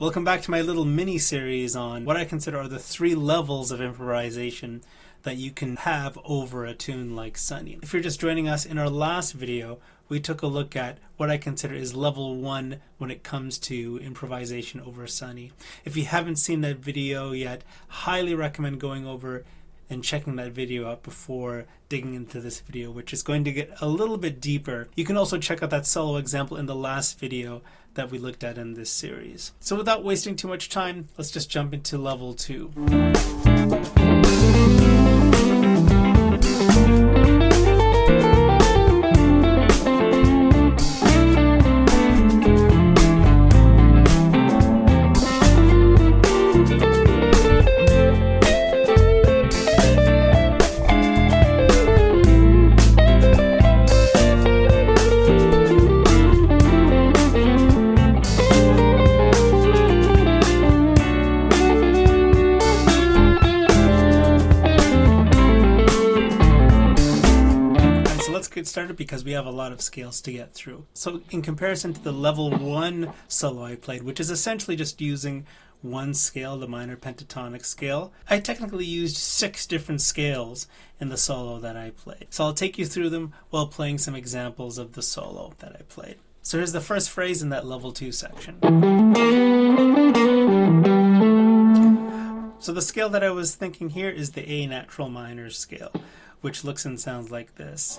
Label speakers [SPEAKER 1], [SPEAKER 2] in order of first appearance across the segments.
[SPEAKER 1] Welcome back to my little mini-series on what I consider are the 3 levels of improvisation that you can have over a tune like Sunny. If you're just joining us, in our last video, we took a look at what I consider is level 1 when it comes to improvisation over Sunny. If you haven't seen that video yet, highly recommend going over and checking that video out before digging into this video, which is going to get a little bit deeper. You can also check out that solo example in the last video that we looked at in this series. So without wasting too much time, let's just jump into level 2. Get started because we have a lot of scales to get through. So in comparison to the level 1 solo I played, which is essentially just using one scale, the minor pentatonic scale, I technically used 6 different scales in the solo that I played. So I'll take you through them while playing some examples of the solo that I played. So here's the first phrase in that level 2 section. So the scale that I was thinking here is the A natural minor scale, which looks and sounds like this.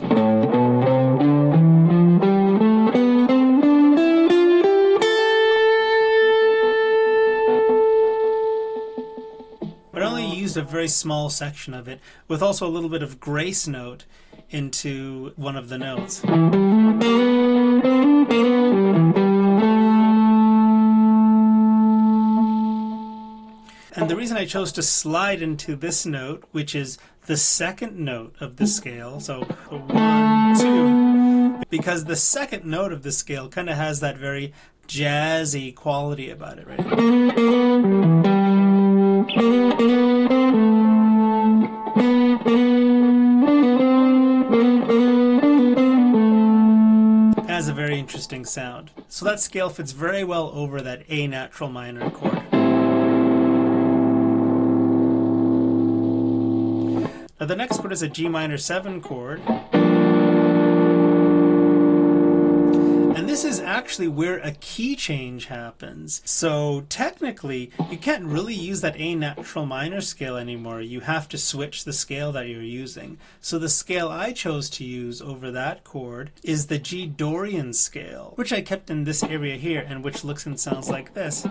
[SPEAKER 1] But I only used a very small section of it, with also a little bit of grace note into one of the notes. And the reason I chose to slide into this note, which is the second note of the scale, so 1, 2, because the second note of the scale kind of has that very jazzy quality about it, right? It has a very interesting sound. So that scale fits very well over that A natural minor chord. Now the next chord is a G minor 7 chord. And this is actually where a key change happens. So technically, you can't really use that A natural minor scale anymore. You have to switch the scale that you're using. So the scale I chose to use over that chord is the G Dorian scale, which I kept in this area here and which looks and sounds like this.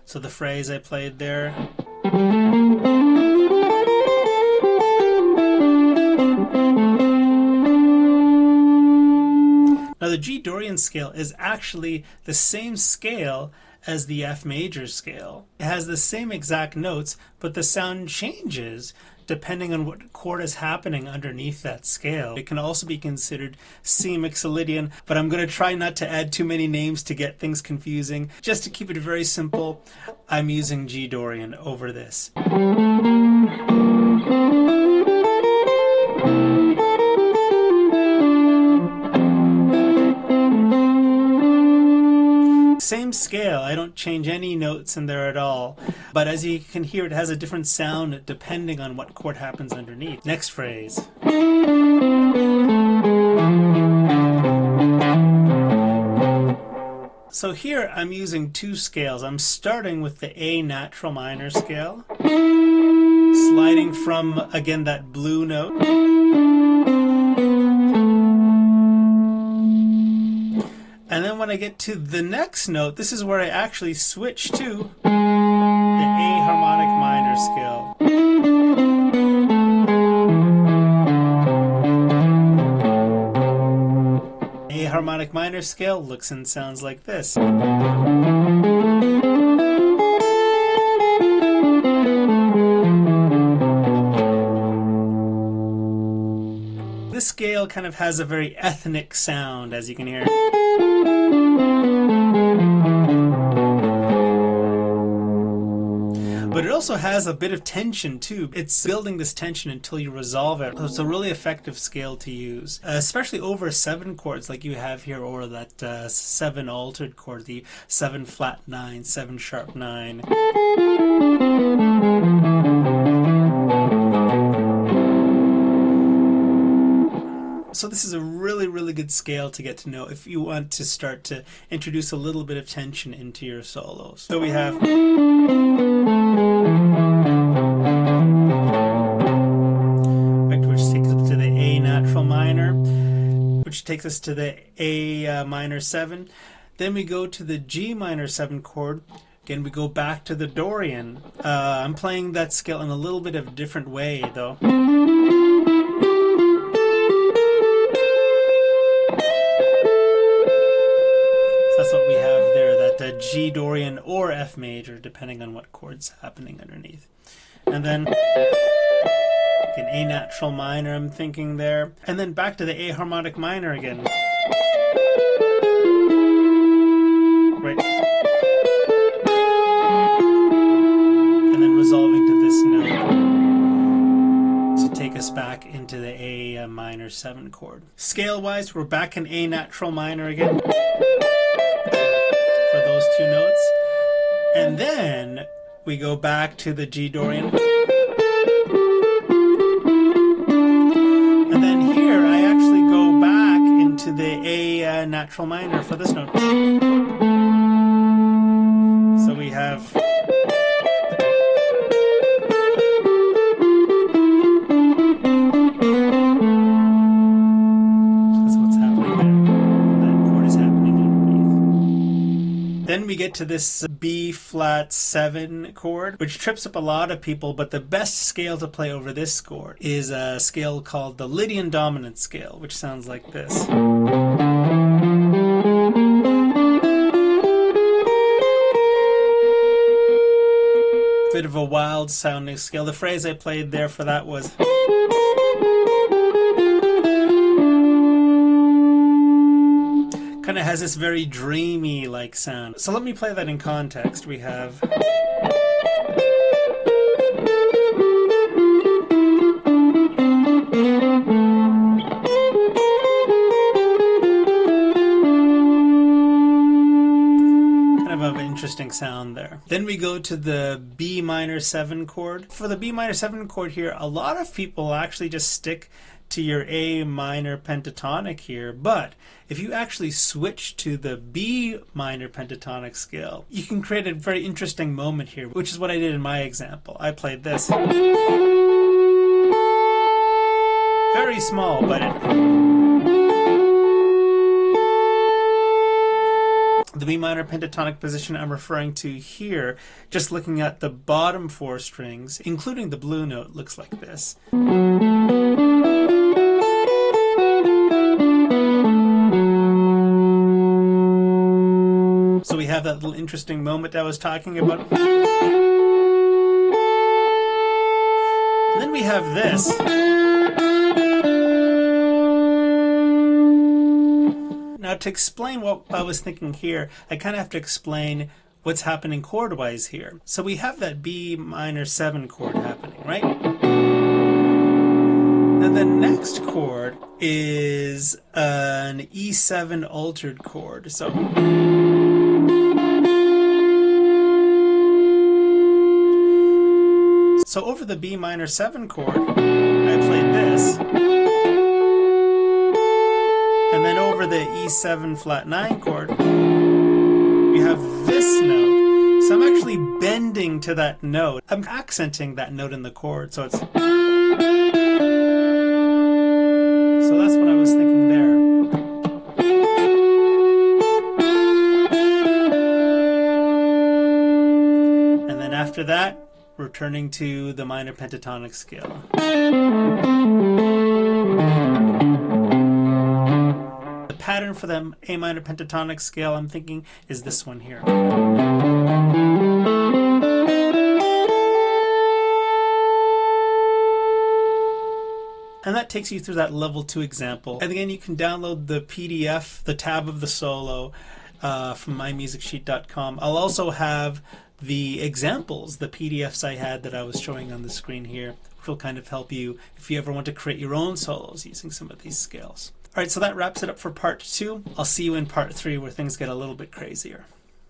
[SPEAKER 1] So the phrase I played there. Now the G Dorian scale is actually the same scale as the F major scale. It has the same exact notes, but the sound changes depending on what chord is happening underneath that scale. It can also be considered C mixolydian, but I'm going to try not to add too many names to get things confusing. Just to keep it very simple, I'm using G Dorian over this. Same scale, I don't change any notes in there at all, but as you can hear, it has a different sound depending on what chord happens underneath. Next phrase. So here I'm using 2 scales. I'm starting with the A natural minor scale, sliding from, again, that blue note. And then when I get to the next note, this is where I actually switch to the A harmonic minor scale. A harmonic minor scale looks and sounds like this. This scale kind of has a very ethnic sound, as you can hear. But it also also has a bit of tension too. It's building this tension until you resolve it. So it's a really effective scale to use, especially over 7 chords like you have here, or that 7 altered chord, the 7 flat 9, 7 sharp 9. So this is a really good scale to get to know if you want to start to introduce a little bit of tension into your solos. So we have which takes us to the A natural minor, which takes us to the A minor 7. Then we go to the G minor 7 chord. Again, we go back to the Dorian. I'm playing that scale in a little bit of a different way though. That's what we have there, that G Dorian or F major, depending on what chord's happening underneath. And then an A natural minor, I'm thinking there. And then back to the A harmonic minor again. Right. And then resolving to this note to take us back into the A minor 7 chord. Scale-wise, we're back in A natural minor again. Those 2 notes, and then we go back to the G Dorian, and then here I actually go back into the A natural minor for this note. So we have Then we get to this B flat 7 chord, which trips up a lot of people, but the best scale to play over this chord is a scale called the Lydian Dominant scale, which sounds like this. Bit of a wild sounding scale. The phrase I played there for that was kind of has this very dreamy like sound. So let me play that in context. We have kind of an interesting sound there. Then we go to the B minor 7 chord. For the B minor 7 chord here, a lot of people actually just stick to your A minor pentatonic here, but if you actually switch to the B minor pentatonic scale, you can create a very interesting moment here, which is what I did in my example. I played this. Very small, but the B minor pentatonic position I'm referring to here, just looking at the bottom 4 strings, including the blue note, looks like this. So we have that little interesting moment I was talking about. And then we have this. Now to explain what I was thinking here, I kind of have to explain what's happening chord-wise here. So we have that B minor 7 chord happening, right? And the next chord is an E7 altered chord. So over the B minor 7 chord, I played this. And then over the E7 flat 9 chord, we have this note. So I'm actually bending to that note. I'm accenting that note in the chord. So it's... So that's what I was thinking there. And then after that, returning to the minor pentatonic scale. The pattern for the A minor pentatonic scale I'm thinking is this one here. And that takes you through that level 2 example. And again, you can download the PDF, the tab of the solo, from mymusicsheet.com. I'll also have the examples, the PDFs I had that I was showing on the screen here, which will kind of help you if you ever want to create your own solos using some of these scales. All right, so that wraps it up for part 2. I'll see you in part 3 where things get a little bit crazier.